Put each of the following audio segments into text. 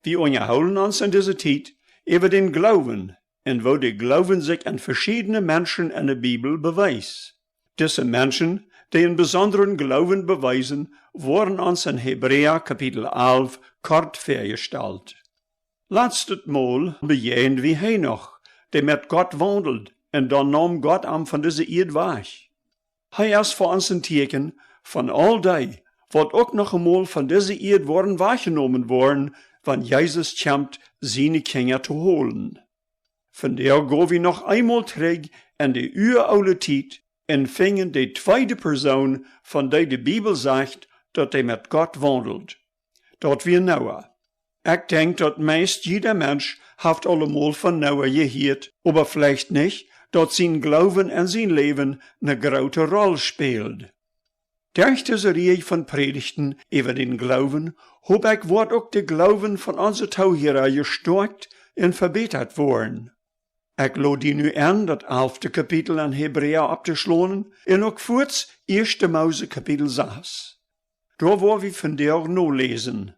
Wir unterhalten uns in dieser Zeit über den Glauben und wo der Glauben sich an verschiedene Menschen in der Bibel beweist. Diese Menschen, die einen besonderen Glauben beweisen, wurden uns in Hebräer Kapitel 11 kort vorgestellt. Letztes Mal bejehen wie Henoch, der mit Gott wandelt, und dann nahm Gott am von dieser Erde weg. Hij ist für uns ein Teken von all die, wat auch noch einmal von dieser Erde wahrgenommen worden, wenn Jesus kämmt, seine Kinder zu holen. Von der gehen wir noch einmal zurück in die uralte Zeit und fingen die zweite Person, von der die Bibel sagt, dass er mit Gott wandelt. Dort wir Noah. Ich denke, dass meist jeder Mensch hat allemal von Noah gehört, aber vielleicht nicht, dass sein Glauben und sein Leben eine große Rolle spielt. Durch diese Reihe von Predigten über den Glauben, wird auch der Glauben von unseren Zuhörern gestärkt und verbessert worden. Ich lade die nu an, das 11. Kapitel an Hebräer abzuschlagen, und auch kurz 1. Mose Kapitel 6. Da wollen wir von der noch lesen.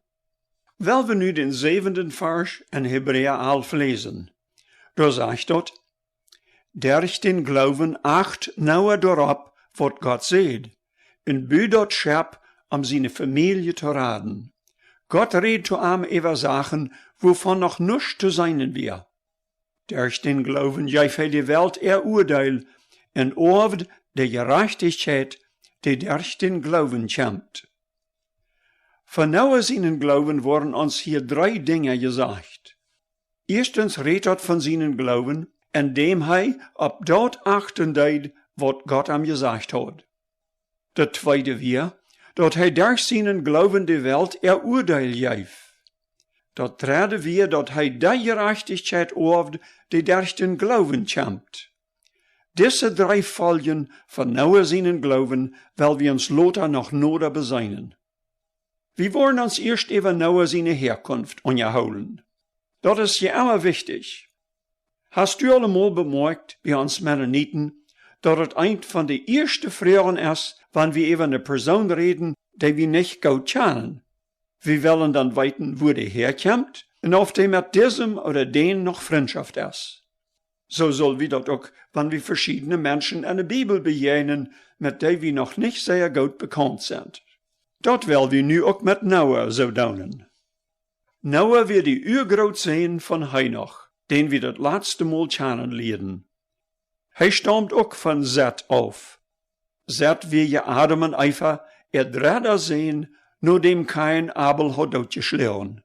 Weil wir nu den 7. Vers in Hebräer 11 lesen. Da sagt dort, durch den Glauben acht Noah darauf, was Gott seht, und bü dort scherp, seine Familie zu raden. Gott redet zu ihm über Sachen, wovon noch nichts zu sein wir. Durch den Glauben für die Welt urteil, und orft der Gerechtigkeit, die durch den Glauben kämpft. Von Noah seinen Glauben wurden uns hier 3 Dinge gesagt. Erstens redet von seinen Glauben, indem ob dort achten deed, was Gott ihm gesagt hat. Das zweite wir, dass durch seinen Glauben die Welt urteil gef. Dat treden wir, dass die Gerechtigkeit orft, die durch den Glauben kämpft. Diese 3 Folgen von Noah seinen Glauben, weil wir uns Lothar noch noder beseinen. Wir wollen uns erst über Noah seine Herkunft unterhalten. Das ist ja immer wichtig. Hast du allemal bemerkt, bei uns Mennoniten, dass es ein von den ersten Fragen ist, wenn wir über eine Person reden, die wir nicht gut kennen? Wir wollen dann wissen, wo der herkommt und ob der mit diesem oder den noch Freundschaft ist. So soll wir das auch, wenn wir verschiedene Menschen in der Bibel begegnen, mit denen wir noch nicht sehr gut bekannt sind. Dat will wir nu auch mit Noah so doen. Noah wird die Urgrootzoon von Henoch, den wir das letzte Mal kennenlernen. Hij stammt auch von Set auf. Set wir je Adam und Eva, dritter Sohn, nur dem kein Abel hat doodgeschlagen.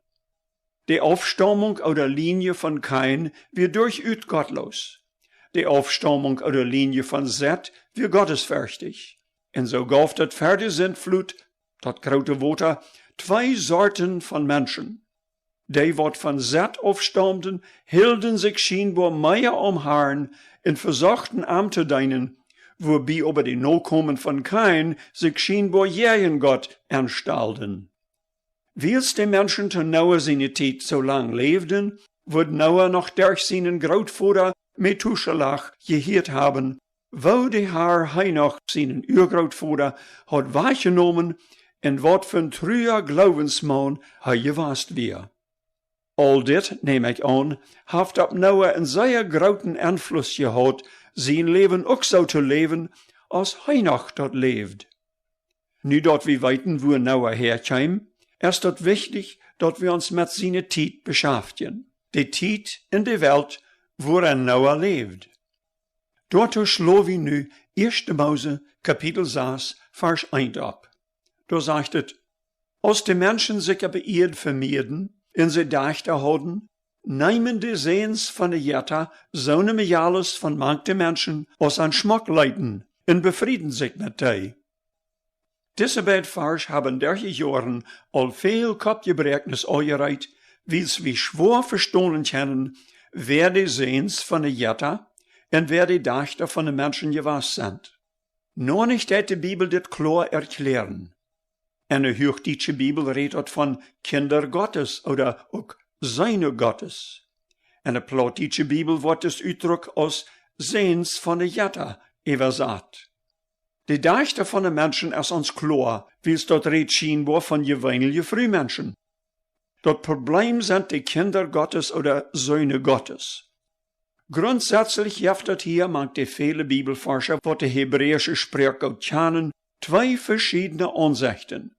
Die Aufstammung oder Linie von Kain wird durchaus gottlos. Die Aufstammung oder Linie von Set wird gottesfürchtig. Und so gab das vierte Sintflut, das große Water, 2 Sorten von Menschen. Die, wat von Set aufstammten, hielden sich scheinbar mehr am Haaren und versuchten am zu dienen, wobei aber die Nachkommen von Kain sich scheinbar jeden Gott anstellten. Weils die Menschen zu Noah seine Zeit so lang lebten, wird Noah noch durch seinen Großvater Methuselah gehört haben, wo der Herr Henoch seinen Urgroßvater hat wahrgenommen und wat für ein treuer Glaubensmann er gewast wir. All dit, neem ich an, hat auf Noah einen sehr großen Einfluss gehabt, sein Leben auch so zu leben, als Henoch dort lebt. Nu dort wir weiten, wo Noah herkam, ist dort wichtig, dass wir uns mit seiner Zeit beschäftigen. Die Zeit in der Welt, worin Noah lebt. Dort schlagen wir nu 1. Mose, Kapitel 6, Vers 1 ab. Da sagt es, als die Menschen sich aber Erde vermehrden, und sie dachten haben, nehmen die Sehens von der Jetta so ne Mejales von manchen Menschen aus an Schmuck leiten und befrieden sich mit die. Diese beiden Vers haben durch die Jahren all viel Kopfgebrägnis angereiht, wie es wie schwor verstohlen können, wer die Sehens von der Jetta und wer die Dachter von den Menschen gewesen sind. Nur nicht hat die Bibel das klar erklären. Eine hochdeutsche Bibel redet von Kinder Gottes oder auch Seine Gottes. Eine plattdeutsche Bibel wird das Ausdruck als Sehens von der Jetta übersetzt. Die Dachter von den Menschen ist uns klar, wie es dort redet scheinbar von gewöhnlichen Frühmenschen. Das Problem sind die Kinder Gottes oder Söhne Gottes. Grundsätzlich gibt es hier, mangt die viele Bibelforscher, was die hebräische Sprache kennen, zwei verschiedene Ansichten.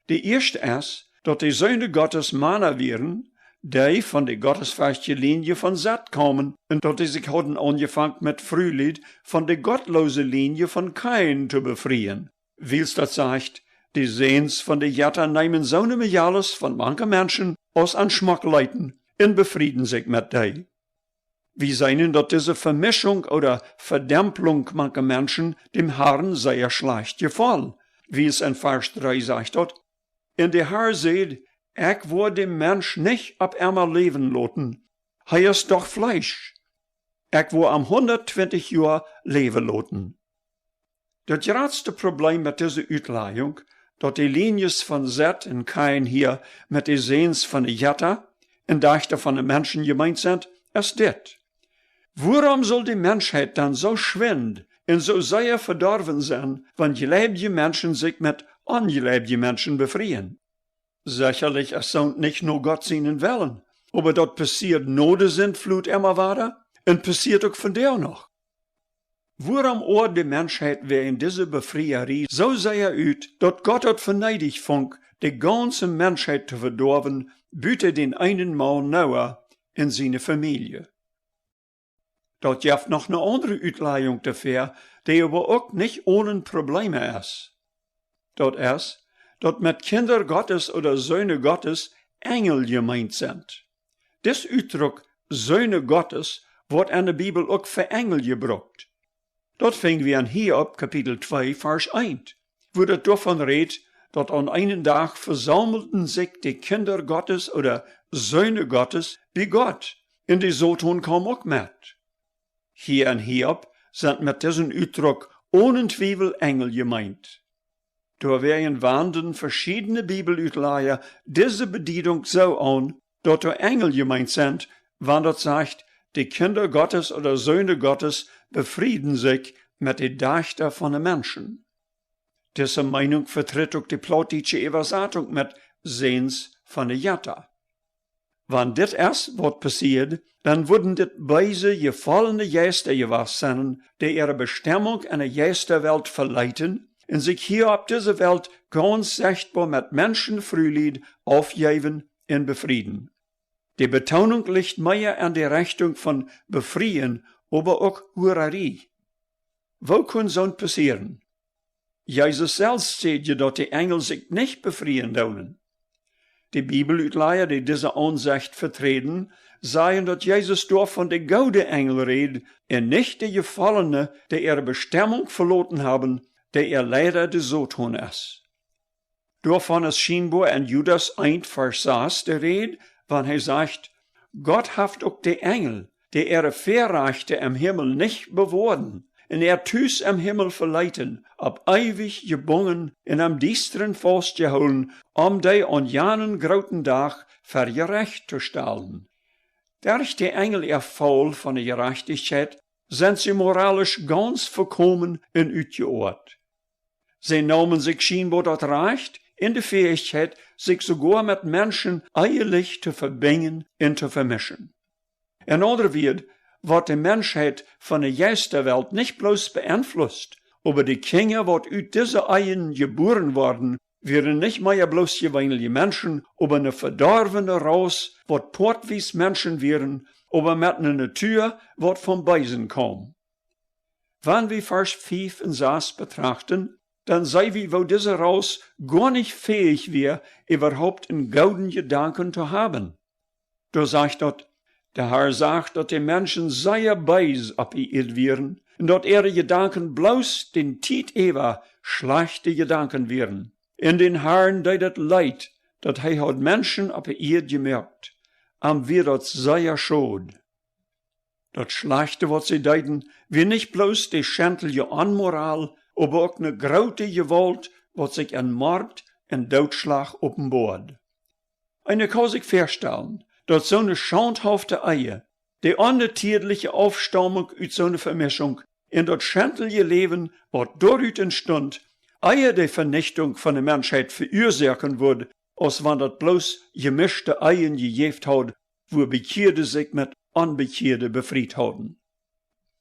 Die erste ist, dass die Söhne Gottes Männer wären, die von der gottesfeindlichen Linie von Seth kommen und dass die sich hatten angefangen mit Frühlied von der gottlosen Linie von Kain zu befreien. Wie's das sagt, die Sehns von der Jatter nehmen so ne Miales von manchen Menschen aus an Schmack leiten und befrieden sich mit die. Wie seien, dass diese Vermischung oder Verdämpelung mancher Menschen dem Herrn sehr schlecht gefallen, wie es in Vers 3 sagt dort. In der Herr sagt, ich will dem Mensch nicht ab einmal leben lassen, er ist doch Fleisch. Ich will am 120 Jahr leben lassen. Das größte Problem mit dieser Utlegung, dass die Linies von Seth und Kain hier mit den Sehns von der Jatta und Dächter von den Menschen gemeint sind, ist das. Warum soll die Menschheit dann so schwind und so sehr verdorben sein, wenn geliebte Menschen sich mit ungeliebten Menschen befreien? Sicherlich es soll nicht nur Gott seinen Willen, aber dort passiert nur der Sintflut immer weiter und passiert auch von der noch. Warum ohr die Menschheit während dieser Befreierie so sehr ut, dass Gott hat verneidig funk, die ganze Menschheit zu verdorben, büte den einen Mal Noah in seine Familie. Dort gibt noch eine andere Utlegung dafür, die aber auch nicht ohne Probleme ist. Dort ist, dass mit Kinder Gottes oder Söhne Gottes Engel gemeint sind. Das Ausdruck Söhne Gottes wird in der Bibel auch für Engel gebraucht. Dort fingen wir an Hiob, Kapitel 2, Vers 1, wo das davon redet, dass an einem Tag versammelten sich die Kinder Gottes oder Söhne Gottes bei Gott, und die Soton kam auch mit. Hier in Hiob sind mit diesem Ausdruck ohne Zweifel Engel gemeint. Da werden wandern verschiedene Bibelutleiher diese Bediedung so an, dass da Engel gemeint sind, wann das sagt, die Kinder Gottes oder Söhne Gottes befrieden sich mit den Dächter von den Menschen. Diese Meinung vertritt auch die plottische Übersetzung mit Sehns von der Jatta. Wenn das erst was passiert, dann würden das beise gefallene Geister gewesen sein, die ihre Bestimmung in der Geisterwelt verleiten und sich hier auf dieser Welt ganz sichtbar mit Menschenfrühlied aufgeben und befrieden. Die Betonung liegt mehr in der Richtung von Befreien, aber auch Hurerie. Wo kann so passieren? Jesus selbst sagt ja, dass die Engel sich nicht befreien dürfen. Die Bibelutleiher, die diese Ansicht vertreten, sagen, dass Jesus dort von den gouden Engel redet und nicht die Gefallene, die ihre Bestimmung verloren haben, der ihr leider de Soton ist. Davon ist scheinbar in Judas 1, Vers 6 der Rede, wenn er sagt, Gott haft auch die Engel, die ihre Verrechte im Himmel nicht bewahren, und tüs im Himmel verleiten, ab ewig gebungen in am diesteren Faust geholen, die an janen grauten Tag für gerecht zu stellen. Durch die Engel ihr voll von der Gerechtigkeit, sind sie moralisch ganz vollkommen und utgeohrt. Sie nahmen sich scheinbar das Recht in die Fähigkeit, sich sogar mit Menschen eierlich zu verbingen und zu vermischen. In anderen Worten, wird die Menschheit von der Geisterwelt nicht bloß beeinflusst, aber die Kinder, wat aus dieser Eien geboren worden, wären nicht mehr bloß gewöhnliche Menschen, aber eine verdorvene Raus, wat portwies Menschen wären, aber mit einer Natur, wat vom Beisen kam. Wenn wir Vers 5 und 6 betrachten, dann sei wie wo diese Raus gar nicht fähig wäre, überhaupt einen gouden Gedanken zu haben. Da sagt dort, der Herr sagt, dass die Menschen sehr beis abgeirrt wären, und dass ihre Gedanken bloß den Tiet Eva schlechte Gedanken wären. In den Herrn deed het leid, dass hat Menschen abgeirrt gemerkt, am wir das sehr schuld. Das Schlechte, was sie deiden, wie nicht bloß die schändliche Unmoral, aber auch eine große Gewalt, was sich an Mord und Totschlag offenbart. Eine kann sich vorstellen, dass so eine schandhafte Ehe, die unnatürliche Aufstammung aus so einer Vermischung, in das schändliche Leben, was dadurch entstand, Ehe die Vernichtung von der Menschheit verursachen würde, als wann dat bloß gemischte Eien gejeft had, wo Bekeerde sich mit Unbekeerde befried hadden.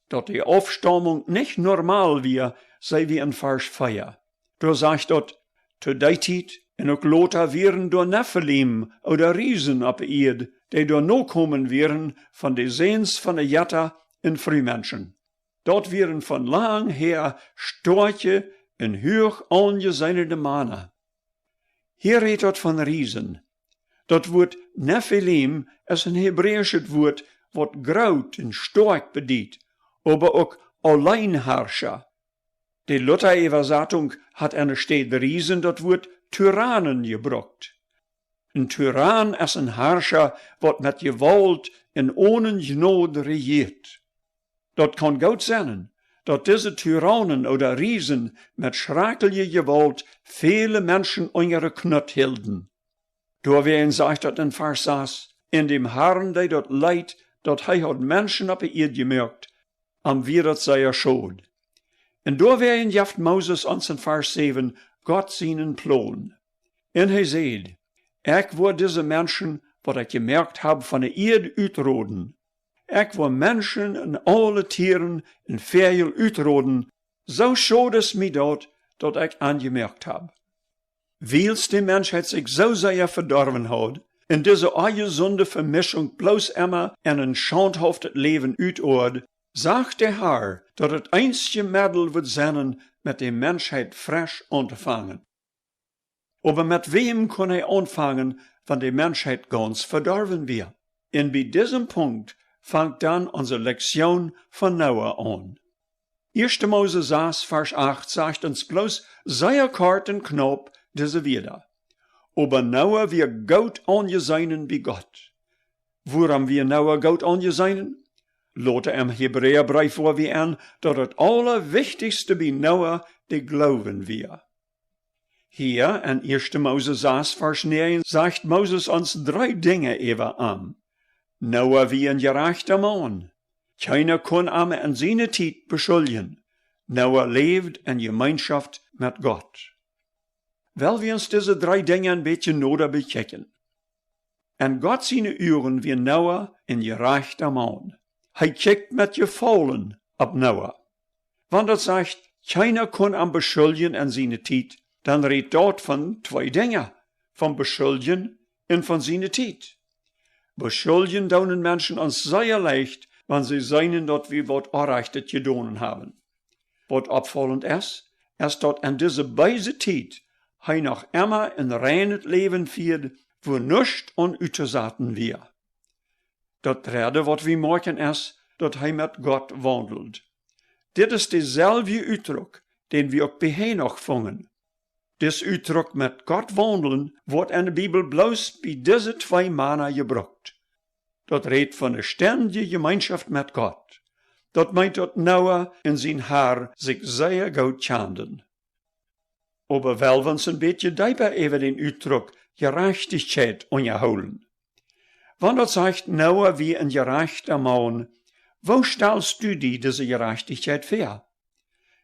Dat die Aufstammung nicht normal wie, sei wie in Vers 4. Da sagt dort, zu die Tijd en ook Lothar wären door Nephilim oder Riesen op Erd, die door no kommen wären von de Seens von de Jatta en Frühmenschen. Dort wären von lang her Storche en hoch angeseinende Männer. Hier redt dort von Riesen. Dat Wort Nephilim is een Hebräisches Wort, wat groot en stark bedied, aber ook Alleinherrscher. Die Luther-Übersetzung hat eine Stelle Riesen dat Wort Tyrannen gebraucht. Ein Tyrann ist ein Herrscher, wat mit Gewalt en ohne Gnade regiert. Dat kann gut sein, dat diese Tyrannen oder Riesen mit schrecklicher Gewalt viele Menschen an ihre Knut hielten. Da werden sagt dat in Vers 6, in dem Herrn, der dort leidt, dat hij hat Menschen op de Erde gemerkt, am wieret seiner Schuld. En da werden jaft Moses ons in Vers 7 Gott seinen Plan. En hij zei, ik wil diese Menschen, wat ik gemerkt heb, van de Erde uitroden. Ik wil Menschen en alle Tieren en Vögel uitroden, so schade es mir dat ik aangemerkt heb. Weils die Menschheit sich so sehr verdorven hat, in diese ungesunde Vermischung bloß immer in ein schandhaftes Leben uitord, sagt der Herr, dat het einzige Mittel wird sein, mit der Menschheit frisch anzufangen. Aber mit wem kann er anfangen, wenn die Menschheit ganz verdorven wird? Und bei diesem Punkt fängt dann unsere Lektion von Noah an. 1. Mose 6, Vers 8 sagt uns bloß sehr kort und knapp diese wieder. Aber Noah wir gut angesehen bei Gott. Woran wir Noah gut angesehen? Lotte im Hebräerbrief vor wir an, dat het allerwichtigste bei Noah de Gloowen wir. Hier in 1. Mose 6, Vers 9 sagt Moses uns 3 Dinge über an. Noah wie ein gerechter Mann. Keiner kann ihn in seine Zeit beschuldigen. Noah lebt in Gemeinschaft mit Gott. Weil wir uns diese 3 Dinge ein bisschen noder bechecken. En Gott seine Uren wie Noah ein gerechter Mann. Hij kijkt met Gefallen op Noah. Wanneer dat sagt, keiner kann am beschuldigen in seine Tijd, dann redt dort von 2 Dingen. Von beschuldigen und von seine Tijd. Beschuldigen daunen Menschen uns sehr leicht, wenn sie seinen, dat wir wat Unrechtes gedonen haben. Wat opvallend ist dat in diese beide Tijd hij noch immer ein reines Leben führt, wo nichts unuitgesaten wir. Dat derde wat we merken is, dat hij met God wandelt. Dit is dezelfde uitdruk, den we ook bij hem nog vangen. Dit uitdruk met God wandelen wordt in de Bibel bloos bij deze 2 mannen gebruikt. Dat redt van een ständige Gemeinschaft met God. Dat meint dat Noah en zijn Herr zich zeer goed kenden. Aber wel ons een beetje dieper even den uitdruk Gerechtigkeit aanhouden. Wanneer sagt Noah wie ein gerechter Mann, wo stellst du diese Gerechtigkeit vor?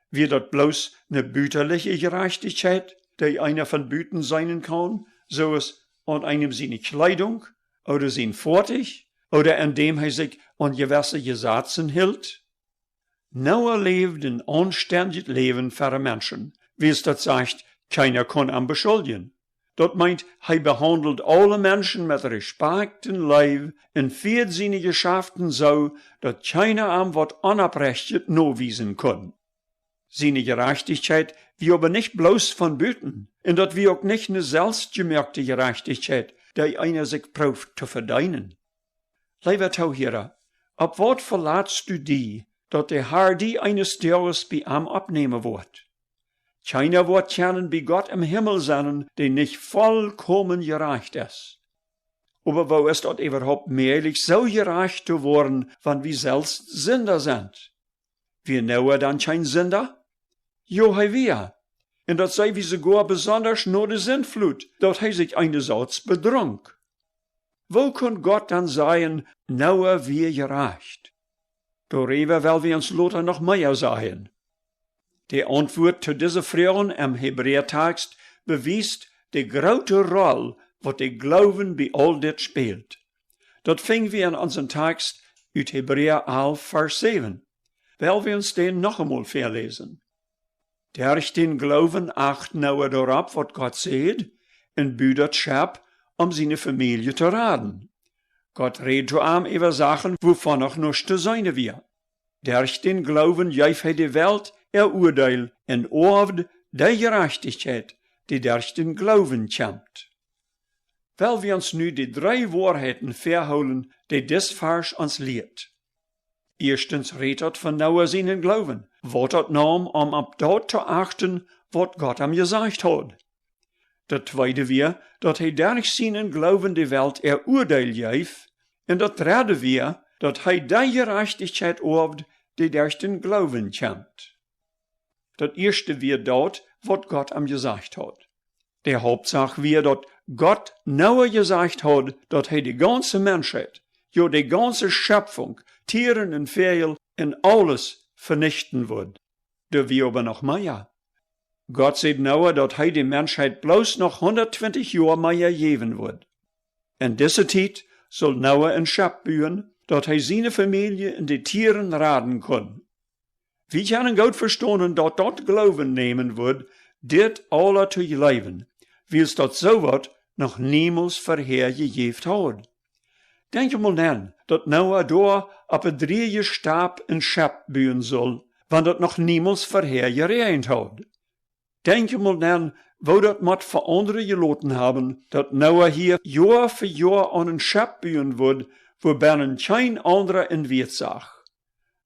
Wird das bloß eine bütterliche Gerechtigkeit, die einer von Büten sein kann, so es an einem seine Kleidung oder sein Fortig oder indem er sich an gewisse Gesetzen hält? Noah lebt ein anständiges Leben für Menschen, wie es das sagt, keiner kann ihn beschuldigen. Dat meint, hij behandelt alle Menschen mit Respekt en Liebe en führt seine Geschäften so, dat keiner am wat unabrechtet nowiesen kann. Seine Gerechtigkeit wie aber nicht bloß von Büten, und dat wie auch nicht eine selbstgemerkte Gerechtigkeit, die einer sich prüft zu verdienen. Lieber Tauhierer, ab wat verlatst du die, dat der Herr die eines Tages bei ihm abnehmen wird? Keiner wird kennen bei Gott im Himmel sein, der nicht vollkommen gerecht ist. Aber wo ist dort überhaupt möglich, so gerecht zu werden, wenn wir selbst Sünder sind? Wir Noah dann kein Sünder? Jo, hij wir. Und dat sei wie sogar besonders nur de Sintflut, dat hij sich einerseits bedrunk. Wo kann Gott dann sagen, Noah wir gerecht? Darüber will wir uns Lothar noch mehr sagen. Die Antwort zu dieser Frage im Hebräertext beweist, de grote Rolle, wat de Glauben bij all dit speelt. Dat vingen we in onze tekst uit Hebräer 11, vers 7. Wel we ons den nog eenmaal verlezen. Durch den Glauben acht Noah daarop wat God zegt, en buurt het schep om zijn familie te raden. God redt zu ihm über Sachen, wovon noch nichts zu sein wir. Durch den Glauben geeft hij de Welt Urteil en oorft de Gerechtigkeit, die durch den Glauben kommt. Weil wir uns nu die 3 Wahrheiten verholen, die des Vers uns lehrt. Erstens redt het von Noah seinen Glauben, wat het naam om op dat te achten, wat Gott hem gesagt hat. Dat tweede weer, dat hij durch seinen Glauben de Welt Urteil geeft, en dat derde weer, dat hij de Gerechtigkeit oorft, die durch den Glauben kommt. Dat eerste weer dat, wat Gott hem gesagt hat. Der Hauptsache weer dat Gott Noah gesagt hat, dat hij de ganze Menschheit, ja de ganze Schöpfung, Tieren en Vögel en alles vernichten wird. Da wir aber noch mehr. Gott sagt Noah, dat hij de Menschheit bloß noch 120 Jahre mehr geben wird. In dieser Zeit soll Noah ein Schöpf bauen, dat hij seine Familie en de Tieren raden kann. Wir können gut verstehen, dat dat Glauben nehmen wird, dit alle te leven, wils dat so wat noch niemals vorhergegeben hat. Denk je mal an, dat Noah daar op een 3 Stab een Schöpf bauen soll, wann dat noch niemals vorhergereind hat. Denk je mal an, wo dat mat voor anderen gelaten haben, dat Noah hier Jahr für Jahr an een Schöpf bauen wird, wo binnen kein anderer in Wert zag.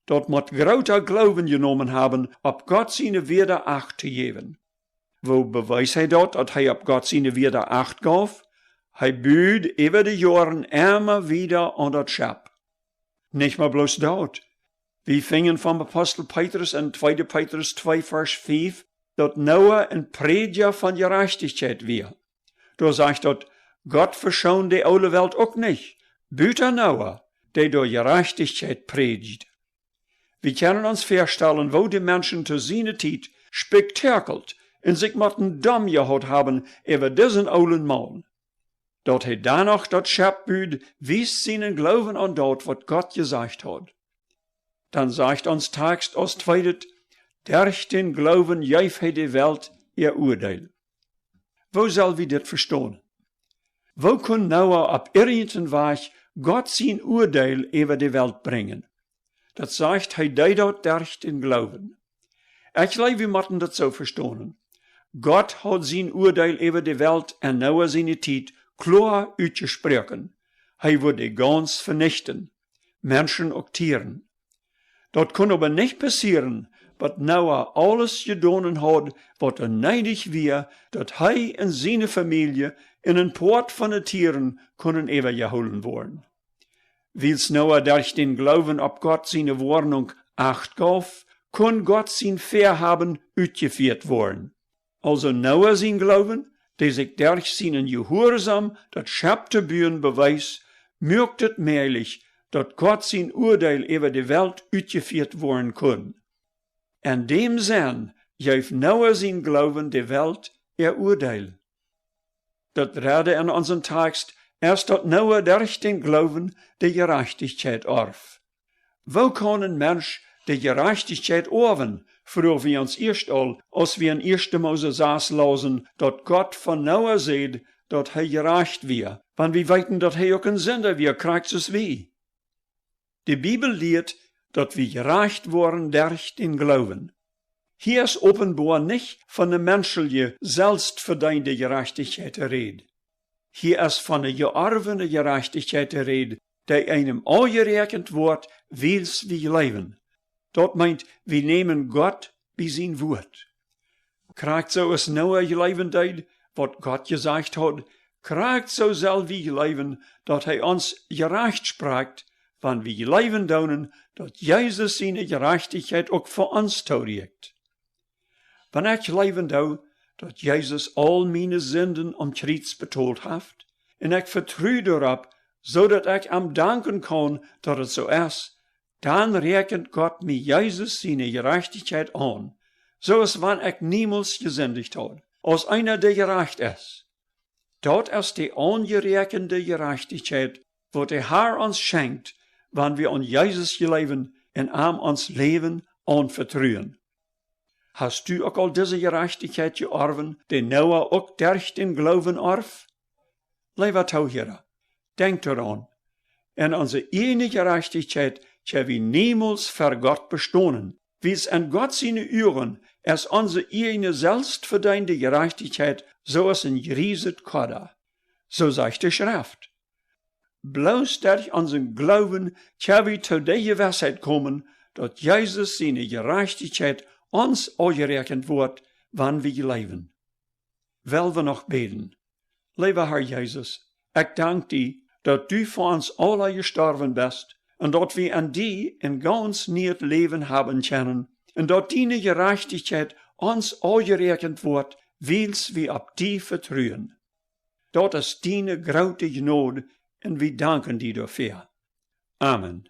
Dat mat groter Glauben genommen haben, op Gott seine Weder acht te geven. Wo beweist hij dat hij op Gott seine Weder acht gaf? Hij buurt über de Jahren immer wieder an dat Schöpf. Nicht mal bloß dat. Wir fingen vom Apostel Petrus in 2. Petrus 2, Vers 5, dat Noah ein Prediger von Gerechtigkeit wir. Da sagt dat, Gott verschont die oude Welt auch nicht. Büter Noah, der door Gerechtigkeit predigt. Wir können uns vorstellen, wo die Menschen zu seiner Zeit spektakelt und sich mit einem Damm gehört haben über diesen alten Mann. Dort er danach das Schöpfbüt wies seinen Glauben an dort, was Gott gesagt hat. Dann sagt uns Text aus 2. Durch den Glauben geeft hij de Welt Urteil. Wo soll wir das verstehen? Wo kann Noah ab irgendeinem Weg Gott sein Urteil über die Welt bringen? Das sagt hij dort durch den Glauben. Ich glaube, wir müssen das so verstehen. Gott hat sein Urteil über die Welt und Noah seine Zeit klar uitgesproken. Hij wird die ganz vernichten. Menschen und Tieren. Dat kann aber nicht passieren, was Noah alles gedonen hat, was neidig wir, dat hij en seine Familie in een Port von den Tieren können übergeholen worden. Wils Noah durch den Glauben ab Gott seine Warnung acht gaf, kann Gott sein Vorhaben uitgeführt worden. Also Noah sein Glauben, der sich durch seinen Gehorsam dat Schöpfte Bühnen beweist, mögt het möglich, dat Gott sein Urteil über die Welt uitgeführt worden kann. In dem Sinn geeft Noah sein Glauben die Welt Urteil. Dat rede in unserem Text erst dat Noah durch den Glauben die Gerechtigkeit orf. Wo kann ein Mensch die Gerechtigkeit orven, vroeg wir uns erst all, als wir in 1. Mose 6 lasen, dat Gott von Noah seht, dat hij gerecht wir. Wann wir weten dat hij ook een Sünder wir, kriegt es wie. Die Bibel lehrt, dat wir gerecht worden durch den Glauben. Hier ist offenbar nicht von der menschlichen, selbstverdiente Gerechtigkeit die Rede. Hier ist von der geervene Gerechtigkeit die Rede, die einem angerechnet wird, wils wir leben. Dat meint, wir nehmen Gott bei sein Wort. Kriegt so es Noah leben deed, wat Gott gesagt hat, kriegt so soll wir leben, dat hij uns gerecht spricht, wann wir leben daunen, dat Jesus seine Gerechtigkeit auch für uns taugt. Wenn ich leben dau, dat Jesus all meine Sünden am Kreuz betalt hat, en ich vertraue darauf, so dat ich am danken kann, dat es so ist, dann rechnet Gott mir Jesus seine Gerechtigkeit an, so als wenn ich niemals gesündigt hat, als einer, der gerecht ist. Dat is die ongerekende gerechtigheid, wat de Heer ons schenkt, wanneer wir an Jesus geloven en aan ons leven anvertrouwen. Hast du ook al deze gerechtigheid geërven, die Noah ook durch den Glauben erf? Lieber Zuhörer, denk daran, en onze ene gerechtigheid tja wie niemals vor Gott bestohnen, wie es an Gott seine Uhren als onze ene selbstverdiente gerechtigkeit, so ist ein gerieset Koda. So sagt die Schrift. Bloß durch unseren Glauben tja wie zu der Gewissheit kommen, dass Jesus seine Gerechtigkeit uns angerechnet wird, wann wir leben. Wollen wir noch beten? Lieber Herr Jesus, ich danke dir, dass du für uns alle gestorben bist und dass wir an dir in ganz neues Leben haben können und dass deine Gerechtigkeit uns angerechnet wird, weil wir auf dich vertrauen. Das ist deine große Gnade und wir danken dir dafür. Amen.